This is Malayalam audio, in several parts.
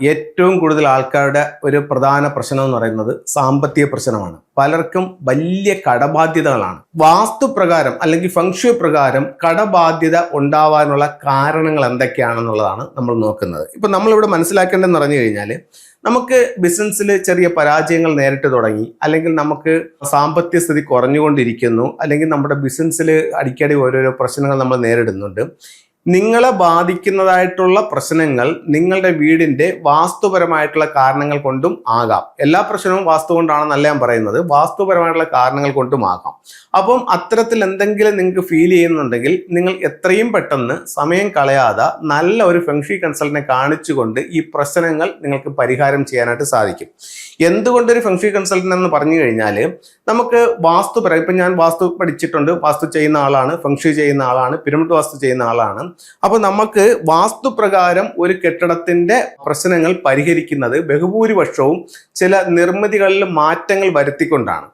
ഏറ്റവും കൂടുതൽ ആൾക്കാരുടെ ഒരു പ്രധാന പ്രശ്നം എന്ന് പറയുന്നത് സാമ്പത്തിക പ്രശ്നമാണ്. പലർക്കും വലിയ കടബാധ്യതകളാണ്. വാസ്തുപ്രകാരം അല്ലെങ്കിൽ ഫെങ്ഷുയി പ്രകാരം കടബാധ്യത ഉണ്ടാവാനുള്ള കാരണങ്ങൾ എന്തൊക്കെയാണെന്നുള്ളതാണ് നമ്മൾ നോക്കുന്നത്. ഇപ്പൊ നമ്മളിവിടെ മനസ്സിലാക്കേണ്ടതെന്ന് പറഞ്ഞു കഴിഞ്ഞാൽ, നമുക്ക് ബിസിനസ്സിൽ ചെറിയ പരാജയങ്ങൾ നേരിട്ട് തുടങ്ങി, അല്ലെങ്കിൽ നമുക്ക് സാമ്പത്തിക സ്ഥിതി കുറഞ്ഞുകൊണ്ടിരിക്കുന്നു, അല്ലെങ്കിൽ നമ്മുടെ ബിസിനസ്സിൽ അടിക്കടി ഓരോരോ പ്രശ്നങ്ങൾ നമ്മൾ നേരിടുന്നുണ്ട്. നിങ്ങളെ ബാധിക്കുന്നതായിട്ടുള്ള പ്രശ്നങ്ങൾ നിങ്ങളുടെ വീടിന്റെ വാസ്തുപരമായിട്ടുള്ള കാരണങ്ങൾ കൊണ്ടും ആകാം. എല്ലാ പ്രശ്നവും വാസ്തു കൊണ്ടാണെന്നല്ല ഞാൻ പറയുന്നത്, വാസ്തുപരമായിട്ടുള്ള കാരണങ്ങൾ കൊണ്ടും ആകാം. അപ്പം അത്തരത്തിൽ എന്തെങ്കിലും നിങ്ങൾക്ക് ഫീൽ ചെയ്യുന്നുണ്ടെങ്കിൽ നിങ്ങൾ എത്രയും പെട്ടെന്ന് സമയം കളയാതെ നല്ല ഒരു ഫെങ്ഷി കൺസൾട്ടന്റിനെ കാണിച്ചുകൊണ്ട് ഈ പ്രശ്നങ്ങൾ നിങ്ങൾക്ക് പരിഹാരം ചെയ്യാനായിട്ട് സാധിക്കും. എന്തുകൊണ്ടൊരു ഫെങ്ഷി കൺസൾട്ടന്റ് എന്ന് പറഞ്ഞു കഴിഞ്ഞാൽ, നമുക്ക് വാസ്തുപരം, ഇപ്പം ഞാൻ വാസ്തു പഠിച്ചിട്ടുണ്ട്, വാസ്തു ചെയ്യുന്ന ആളാണ്, ഫെങ്ഷി ചെയ്യുന്ന ആളാണ്, പിരമിഡ് വാസ്തു ചെയ്യുന്ന ആളാണ്. അപ്പോൾ നമുക്ക് വാസ്തുപ്രകാരം ഒരു കെട്ടിടത്തിന്റെ പ്രശ്നങ്ങൾ പരിഹരിക്കുന്നത് ബഹുഭൂരിപക്ഷവും ചില നിർമ്മിതികളിൽ മാറ്റങ്ങൾ വരുത്തിക്കൊണ്ടാണ്.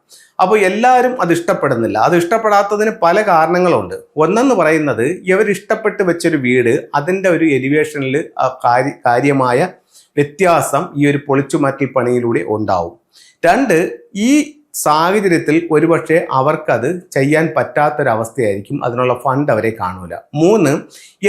അപ്പോൾ എല്ലാവരും അത് ഇഷ്ടപ്പെടുന്നില്ല. അത് ഇഷ്ടപ്പെടാത്തതിന് പല കാരണങ്ങളുണ്ട്. ഒന്നെന്ന് പറയുന്നത്, ഇവർ ഇഷ്ടപ്പെട്ട് വെച്ചൊരു വീട് അതിൻ്റെ ഒരു എലിവേഷനിൽ കാര്യമായ വ്യത്യാസം ഈ ഒരു പൊളിച്ചുമാറ്റൽ പണിയിലൂടെ ഉണ്ടാവും. രണ്ട്, ഈ സാഹചര്യത്തിൽ ഒരുപക്ഷെ അവർക്കത് ചെയ്യാൻ പറ്റാത്തൊരവസ്ഥയായിരിക്കും, അതിനുള്ള ഫണ്ട് അവരെ കാണൂല. മൂന്ന്,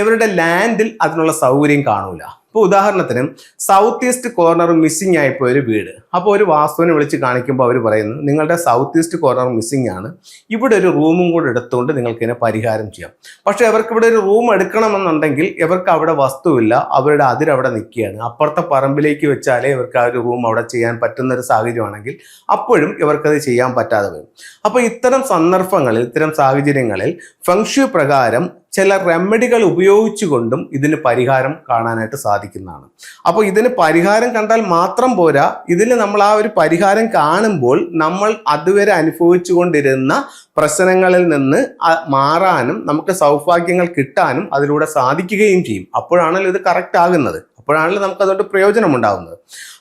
ഇവരുടെ ലാൻഡിൽ അതിനുള്ള സൗകര്യം കാണൂല. ഇപ്പോൾ ഉദാഹരണത്തിന് സൗത്ത് ഈസ്റ്റ് കോർണർ മിസ്സിംഗ് ആയിപ്പോയ ഒരു വീട്, അപ്പോൾ ഒരു വാസ്തുവിനെ വിളിച്ച് കാണിക്കുമ്പോൾ അവർ പറയുന്നു, നിങ്ങളുടെ സൗത്ത് ഈസ്റ്റ് കോർണർ മിസ്സിംഗ് ആണ്, ഇവിടെ ഒരു റൂമും കൂടെ എടുത്തുകൊണ്ട് നിങ്ങൾക്ക് ഇതിനെ പരിഹാരം ചെയ്യാം. പക്ഷേ അവർക്ക് ഇവിടെ ഒരു റൂം എടുക്കണമെന്നുണ്ടെങ്കിൽ ഇവർക്ക് അവിടെ വസ്തുവില്ല, അവരുടെ അതിരവിടെ നിൽക്കുകയാണ്. അപ്പുറത്തെ പറമ്പിലേക്ക് വെച്ചാലേ ഇവർക്ക് ആ ഒരു റൂം അവിടെ ചെയ്യാൻ പറ്റുന്ന ഒരു സാഹചര്യമാണെങ്കിൽ അപ്പോഴും ഇവർക്കത് ചെയ്യാൻ പറ്റാതെ വരും. അപ്പോൾ ഇത്തരം സന്ദർഭങ്ങളിൽ, ഇത്തരം സാഹചര്യങ്ങളിൽ ഫെങ്ഷുയി പ്രകാരം ചില റെമഡികൾ ഉപയോഗിച്ചുകൊണ്ടും ഇതിന് പരിഹാരം കാണാനായിട്ട് സാധിക്കുന്നതാണ്. അപ്പോൾ ഇതിന് പരിഹാരം കണ്ടാൽ മാത്രം പോരാ, ഇതിന് നമ്മൾ ആ ഒരു പരിഹാരം കാണുമ്പോൾ നമ്മൾ അതുവരെ അനുഭവിച്ചു കൊണ്ടിരുന്ന പ്രശ്നങ്ങളിൽ നിന്ന് മാറാനും നമുക്ക് സൗഭാഗ്യങ്ങൾ കിട്ടാനും അതിലൂടെ സാധിക്കുകയും ചെയ്യും. അപ്പോഴാണല്ലോ ഇത് കറക്റ്റ് ആകുന്നത്, അപ്പോഴാണല്ലോ നമുക്ക് അതുകൊണ്ട് പ്രയോജനം ഉണ്ടാകുന്നത്.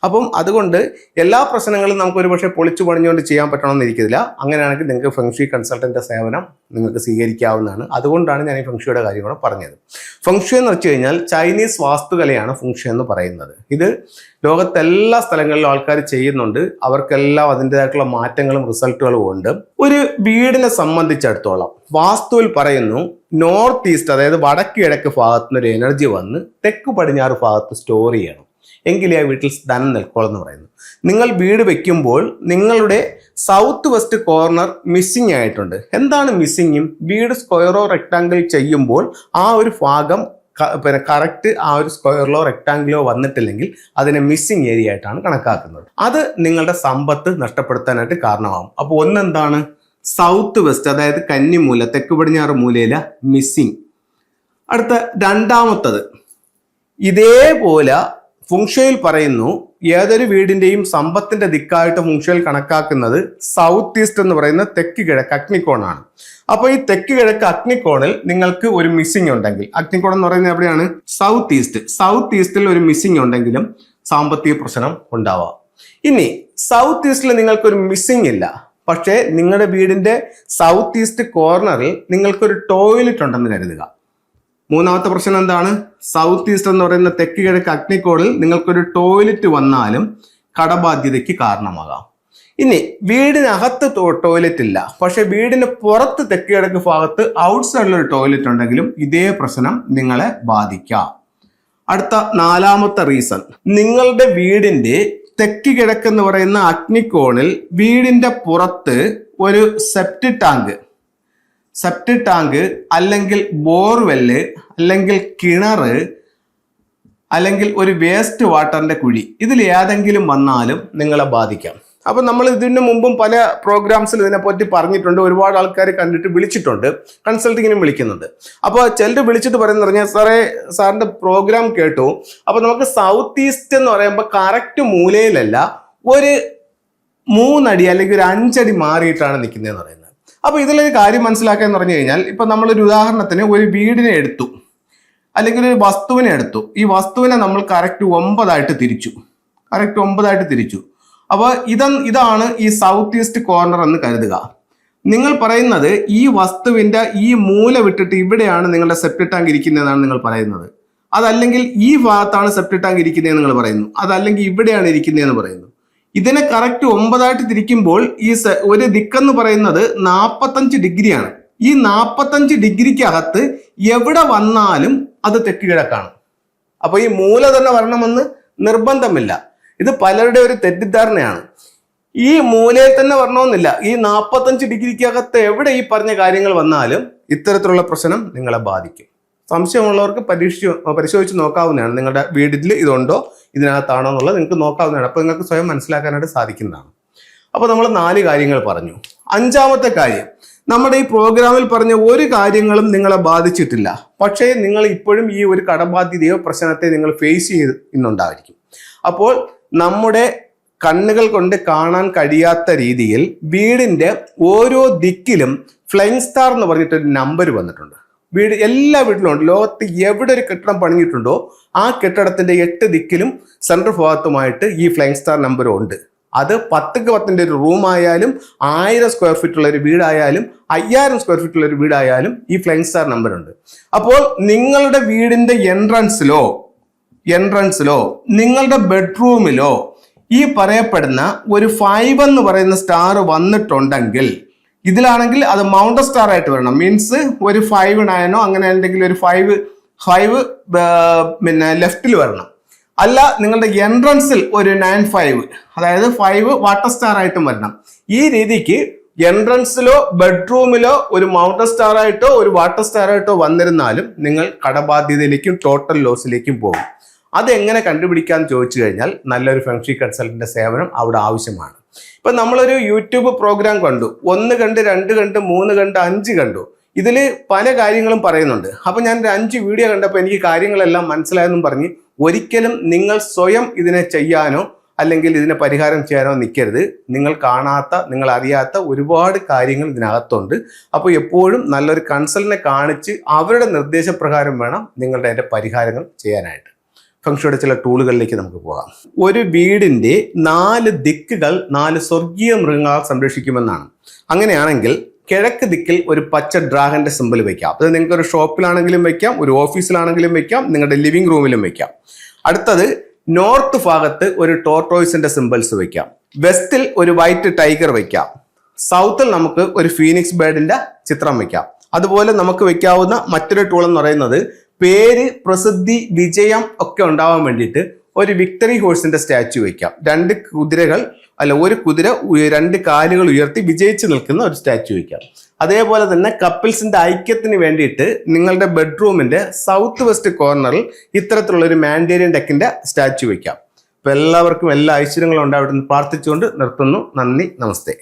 അപ്പം അതുകൊണ്ട് എല്ലാ പ്രശ്നങ്ങളും നമുക്ക് ഒരുപക്ഷെ പൊളിച്ചു പണിഞ്ഞുകൊണ്ട് ചെയ്യാൻ പറ്റണമെന്ന് ഇരിക്കില്ല. അങ്ങനെയാണെങ്കിൽ നിങ്ങൾക്ക് ഫെങ്ഷി കൺസൾട്ടൻ്റെ സേവനം നിങ്ങൾക്ക് സ്വീകരിക്കാവുന്നതാണ്. അതുകൊണ്ടാണ് ഞാൻ ഈ ഫെങ്ഷിയുടെ കാര്യങ്ങൾ പറഞ്ഞത്. ഫെങ്ഷി എന്ന് വെച്ച് കഴിഞ്ഞാൽ ചൈനീസ് വാസ്തുകലയാണ് ഫെങ്ഷി എന്ന് പറയുന്നത്. ഇത് ലോകത്തെല്ലാ സ്ഥലങ്ങളിലും ആൾക്കാർ ചെയ്യുന്നുണ്ട്. അവർക്കെല്ലാം അതിൻ്റെതായിട്ടുള്ള മാറ്റങ്ങളും റിസൾട്ടുകളും ഉണ്ട്. ഒരു വീടിനെ സംബന്ധിച്ചിടത്തോളം വാസ്തുവിൽ പറയുന്നു, നോർത്ത് ഈസ്റ്റ്, അതായത് വടക്ക് കിഴക്ക് ഭാഗത്തു നിന്നൊരു എനർജി വന്ന് തെക്ക് പടിഞ്ഞാറ് ഭാഗത്ത് സ്റ്റോർ ചെയ്യണം, എങ്കിലേ ആ വീട്ടിൽ ധനം നിൽക്കോളൂ എന്ന് പറയുന്നു. നിങ്ങൾ വീട് വെക്കുമ്പോൾ നിങ്ങളുടെ സൗത്ത് വെസ്റ്റ് കോർണർ മിസ്സിംഗ് ആയിട്ടുണ്ട്. എന്താണ് മിസ്സിങ്ങും? വീട് സ്ക്വയറോ റെക്ടാങ്കിൾ ചെയ്യുമ്പോൾ ആ ഒരു ഭാഗം കറക്റ്റ് ആ ഒരു സ്ക്വയറിലോ റെക്ടാങ്കിളോ വന്നിട്ടില്ലെങ്കിൽ അതിനെ മിസ്സിംഗ് ഏരിയ ആയിട്ടാണ് കണക്കാക്കുന്നത്. അത് നിങ്ങളുടെ സമ്പത്ത് നഷ്ടപ്പെടുത്താനായിട്ട് കാരണമാകും. അപ്പോൾ ഒന്നെന്താണ്? സൗത്ത് വെസ്റ്റ്, അതായത് കന്നിമൂല, തെക്ക് പടിഞ്ഞാറ് മൂലയില മിസ്സിംഗ്. അടുത്ത രണ്ടാമത്തത്, ഇതേപോലെ ഫെങ്ഷുയിൽ പറയുന്നു, ഏതൊരു വീടിന്റെയും സമ്പത്തിന്റെ ദിക്കായിട്ട് ഫെങ്ഷുയിൽ കണക്കാക്കുന്നത് സൗത്ത് ഈസ്റ്റ് എന്ന് പറയുന്ന തെക്ക് കിഴക്ക് അഗ്നിക്കോണാണ്. അപ്പോൾ ഈ തെക്ക് കിഴക്ക് അഗ്നിക്കോണിൽ നിങ്ങൾക്ക് ഒരു മിസ്സിംഗ് ഉണ്ടെങ്കിൽ, അഗ്നിക്കോൺ എന്ന് പറയുന്നത് എവിടെയാണ്? South east. സൗത്ത് ഈസ്റ്റിൽ ഒരു മിസ്സിംഗ് ഉണ്ടെങ്കിലും സാമ്പത്തിക പ്രശ്നം ഉണ്ടാവാം. ഇനി സൗത്ത് ഈസ്റ്റിൽ നിങ്ങൾക്കൊരു മിസ്സിംഗ് ഇല്ല, പക്ഷേ നിങ്ങളുടെ വീടിന്റെ സൗത്ത് ഈസ്റ്റ് കോർണറിൽ നിങ്ങൾക്കൊരു ടോയ്ലറ്റ് ഉണ്ടെന്ന് കരുതുക. മൂന്നാമത്തെ പ്രശ്നം എന്താണ്? സൗത്ത് ഈസ്റ്റ് എന്ന് പറയുന്ന തെക്ക് കിഴക്ക് അഗ്നിക്കോണിൽ നിങ്ങൾക്കൊരു ടോയ്ലറ്റ് വന്നാലും കടബാധ്യതയ്ക്ക് കാരണമാകാം. ഇനി വീടിനകത്ത് ടോയ്ലറ്റ് ഇല്ല, പക്ഷെ വീടിന് പുറത്ത് തെക്ക് കിഴക്ക് ഭാഗത്ത് ഔട്ട്സൈഡിലൊരു ടോയ്ലറ്റ് ഉണ്ടെങ്കിലും ഇതേ പ്രശ്നം നിങ്ങളെ ബാധിക്കാം. അടുത്ത നാലാമത്തെ റീസൺ, നിങ്ങളുടെ വീടിന്റെ തെക്ക് കിഴക്ക് എന്ന് പറയുന്ന അഗ്നിക്കോണിൽ വീടിന്റെ പുറത്ത് ഒരു സെപ്റ്റിക് ടാങ്ക് അല്ലെങ്കിൽ ബോർവെല്ല് അല്ലെങ്കിൽ കിണറ് അല്ലെങ്കിൽ ഒരു വേസ്റ്റ് വാട്ടറിന്റെ കുഴി, ഇതിൽ ഏതെങ്കിലും വന്നാലും നിങ്ങളെ ബാധിക്കാം. അപ്പം നമ്മൾ ഇതിന് മുമ്പും പല പ്രോഗ്രാംസിൽ ഇതിനെപ്പറ്റി പറഞ്ഞിട്ടുണ്ട്. ഒരുപാട് ആൾക്കാർ കണ്ടിട്ട് വിളിച്ചിട്ടുണ്ട്, കൺസൾട്ടിങ്ങിനും വിളിക്കുന്നുണ്ട്. അപ്പോൾ ചിലർ വിളിച്ചിട്ട് പറയുന്നത് പറഞ്ഞാൽ, സാറിന്റെ പ്രോഗ്രാം കേട്ടു, അപ്പോൾ നമുക്ക് സൗത്ത് ഈസ്റ്റ് എന്ന് പറയുമ്പോൾ കറക്റ്റ് മൂലയിലല്ല, ഒരു 3 അടി അല്ലെങ്കിൽ ഒരു 5 അടി മാറിയിട്ടാണ് നിൽക്കുന്നതെന്ന് പറയുന്നത്. അപ്പോൾ ഇതിലൊരു കാര്യം മനസ്സിലാക്കുക എന്ന് പറഞ്ഞു കഴിഞ്ഞാൽ, ഇപ്പം നമ്മളൊരു ഉദാഹരണത്തിന് ഒരു വീടിനെ എടുത്തു അല്ലെങ്കിൽ ഒരു വസ്തുവിനെ എടുത്തു. ഈ വസ്തുവിനെ നമ്മൾ കറക്റ്റ് 9 ആയിട്ട് തിരിച്ചു. അപ്പോൾ ഇതാണ് ഈ സൗത്ത് ഈസ്റ്റ് കോർണർ എന്ന് കരുതുക. നിങ്ങൾ പറയുന്നത് ഈ വസ്തുവിന്റെ ഈ മൂല വിട്ടിട്ട് ഇവിടെയാണ് നിങ്ങളുടെ സെപ്റ്റിക് ടാങ്ക് ഇരിക്കുന്നതെന്നാണ് നിങ്ങൾ പറയുന്നത്. അതല്ലെങ്കിൽ ഈ ഭാഗത്താണ് സെപ്റ്റിക് ടാങ്ക് ഇരിക്കുന്നതെന്ന് നിങ്ങൾ പറയുന്നു, അതല്ലെങ്കിൽ ഇവിടെയാണ് ഇരിക്കുന്നതെന്ന് പറയുന്നു. ഇതിനെ കറക്റ്റ് 9 തിരിക്കുമ്പോൾ ഈ ഒരു ദിക്കെന്ന് പറയുന്നത് 45 ഡിഗ്രിയാണ്. ഈ 45 ഡിഗ്രിക്കകത്ത് എവിടെ വന്നാലും അത് തെക്കുകിഴക്കാണ്. അപ്പൊ ഈ മൂല തന്നെ വരണമെന്ന് നിർബന്ധമില്ല. ഇത് പലരുടെ ഒരു തെറ്റിദ്ധാരണയാണ്. ഈ മൂലയിൽ തന്നെ വരണമെന്നില്ല. ഈ 45 ഡിഗ്രിക്കകത്ത് എവിടെ ഈ പറഞ്ഞ കാര്യങ്ങൾ വന്നാലും ഇത്തരത്തിലുള്ള പ്രശ്നം നിങ്ങളെ ബാധിക്കും. സംശയമുള്ളവർക്ക് പരിശോധിച്ച് നോക്കാവുന്നതാണ്. നിങ്ങളുടെ വീട്ടിൽ ഇതുണ്ടോ, ഇതിനകത്താണോ എന്നുള്ളത് നിങ്ങൾക്ക് നോക്കാവുന്നതാണ്. അപ്പോൾ നിങ്ങൾക്ക് സ്വയം മനസ്സിലാക്കാനായിട്ട് സാധിക്കുന്നതാണ്. അപ്പോൾ നമ്മൾ 4 കാര്യങ്ങൾ പറഞ്ഞു. 5ാമത്തെ കാര്യം, നമ്മുടെ ഈ പ്രോഗ്രാമിൽ പറഞ്ഞ ഒരു കാര്യങ്ങളും നിങ്ങളെ ബാധിച്ചിട്ടില്ല. പക്ഷേ നിങ്ങൾ ഇപ്പോഴും ഈ ഒരു കടബാധ്യതയോ പ്രശ്നത്തെ നിങ്ങൾ ഫേസ് ചെയ്യുന്നുണ്ടായിരിക്കും. അപ്പോൾ നമ്മുടെ കണ്ണുകൾ കൊണ്ട് കാണാൻ കഴിയാത്ത രീതിയിൽ വീടിന്റെ ഓരോ ദിക്കിലും ഫ്ലൈയിങ് സ്റ്റാർ എന്ന് പറഞ്ഞിട്ടൊരു നമ്പർ വന്നിട്ടുണ്ട്. എല്ലാ വീട്ടിലും ഉണ്ട്. ലോകത്ത് എവിടെ ഒരു കെട്ടിടം പണിഞ്ഞിട്ടുണ്ടോ ആ കെട്ടിടത്തിന്റെ 8 ദിക്കിലും സെൻട്രൽ ഭാഗത്തുമായിട്ട് ഈ ഫ്ലൈയിങ് സ്റ്റാർ നമ്പറും ഉണ്ട്. അത് 10x10 ഒരു റൂം ആയാലും 1000 സ്ക്വയർ ഫീറ്റ് ഉള്ള ഒരു വീടായാലും 5000 സ്ക്വയർ ഫീറ്റ് ഉള്ള ഒരു വീടായാലും ഈ ഫ്ലൈയിങ് സ്റ്റാർ നമ്പർ ഉണ്ട്. അപ്പോൾ നിങ്ങളുടെ വീടിന്റെ എൻട്രൻസിലോ നിങ്ങളുടെ ബെഡ്റൂമിലോ ഈ പറയപ്പെടുന്ന ഒരു 5 എന്ന് പറയുന്ന സ്റ്റാർ വന്നിട്ടുണ്ടെങ്കിൽ, ഇതിലാണെങ്കിൽ അത് മൗണ്ടൻ സ്റ്റാർ ആയിട്ട് വരണം. മീൻസ് ഒരു 5-9 അങ്ങനെ എന്തെങ്കിലും ഒരു 5 പിന്നെ ലെഫ്റ്റിൽ വരണം. അല്ല, നിങ്ങളുടെ എൻട്രൻസിൽ ഒരു 9-5, അതായത് 5 വാട്ടർ സ്റ്റാർ ആയിട്ടും വരണം. ഈ രീതിക്ക് എൻട്രൻസിലോ ബെഡ്റൂമിലോ ഒരു മൗണ്ടൻ സ്റ്റാർ ആയിട്ടോ ഒരു വാട്ടർ സ്റ്റാർ ആയിട്ടോ വന്നിരുന്നാലും നിങ്ങൾ കടബാധ്യതയിലേക്കും ടോട്ടൽ ലോസിലേക്കും പോകും. അതെങ്ങനെ കണ്ടുപിടിക്കാന്ന് ചോദിച്ചു കഴിഞ്ഞാൽ നല്ലൊരു ഫെങ്ഷി കൺസൾട്ടന്റിന്റെ സേവനം അവിടെ ആവശ്യമാണ്. ഇപ്പൊ നമ്മളൊരു യൂട്യൂബ് പ്രോഗ്രാം കണ്ടു, 1 കണ്ട് 2 കണ്ട് 3 കണ്ട് 5 കണ്ടു. ഇതിൽ പല കാര്യങ്ങളും പറയുന്നുണ്ട്. അപ്പൊ ഞാൻ 5 വീഡിയോ കണ്ടപ്പോൾ എനിക്ക് കാര്യങ്ങളെല്ലാം മനസ്സിലായെന്നും പറഞ്ഞ് ഒരിക്കലും നിങ്ങൾ സ്വയം ഇതിനെ ചെയ്യാനോ അല്ലെങ്കിൽ ഇതിനെ പരിഹാരം ചെയ്യാനോ നിൽക്കരുത്. നിങ്ങൾ കാണാത്ത, നിങ്ങൾ അറിയാത്ത ഒരുപാട് കാര്യങ്ങൾ ഇതിനകത്തുണ്ട്. അപ്പോൾ എപ്പോഴും നല്ലൊരു കൺസൾട്ടിനെ കാണിച്ച് അവരുടെ നിർദ്ദേശപ്രകാരം വേണം നിങ്ങളുടെ അതിന്റെ പരിഹാരങ്ങൾ ചെയ്യാനായിട്ട്. ഫെങ്ഷുയുടെ ചില ടൂളുകളിലേക്ക് നമുക്ക് പോകാം. ഒരു വീടിന്റെ 4 ദിക്കുകൾ 4 സ്വർഗീയ മൃഗങ്ങളാൽ സംരക്ഷിക്കുമെന്നാണ്. അങ്ങനെയാണെങ്കിൽ കിഴക്ക് ദിക്കിൽ ഒരു പച്ച ഡ്രാഗന്റെ സിമ്പിൾ വെക്കാം. അത് നിങ്ങൾക്ക് ഒരു ഷോപ്പിലാണെങ്കിലും വെക്കാം, ഒരു ഓഫീസിലാണെങ്കിലും വെക്കാം, നിങ്ങളുടെ ലിവിംഗ് റൂമിലും വെക്കാം. അടുത്തത് നോർത്ത് ഭാഗത്ത് ഒരു ടോർട്ടോയ്സിന്റെ സിമ്പിൾസ് വെക്കാം. വെസ്റ്റിൽ ഒരു വൈറ്റ് ടൈഗർ വെക്കാം. സൗത്തിൽ നമുക്ക് ഒരു ഫീനിക്സ് ബേർഡിന്റെ ചിത്രം വെക്കാം. അതുപോലെ നമുക്ക് വെക്കാവുന്ന മറ്റൊരു ടൂൾ എന്ന് പറയുന്നത് പേര്, പ്രസിദ്ധി, വിജയം ഒക്കെ ഉണ്ടാവാൻ വേണ്ടിയിട്ട് ഒരു വിക്ടറി ഹോഴ്സിന്റെ സ്റ്റാച്ചു വയ്ക്കാം. 2 കുതിരകൾ, അല്ല ഒരു കുതിര 2 കാലുകൾ ഉയർത്തി വിജയിച്ച് നിൽക്കുന്ന ഒരു സ്റ്റാച്ചു വയ്ക്കാം. അതേപോലെ തന്നെ കപ്പിൾസിന്റെ ഐക്യത്തിന് വേണ്ടിയിട്ട് നിങ്ങളുടെ ബെഡ്റൂമിന്റെ സൗത്ത് വെസ്റ്റ് കോർണറിൽ ഇത്തരത്തിലുള്ള ഒരു മാൻഡേരിയൻ ഡെക്കിന്റെ സ്റ്റാച്ചു വയ്ക്കാം. അപ്പൊ എല്ലാവർക്കും എല്ലാ ഐശ്വര്യങ്ങളും ഉണ്ടാവട്ടെ എന്ന് പ്രാർത്ഥിച്ചുകൊണ്ട് നിർത്തുന്നു. നന്ദി, നമസ്തേ.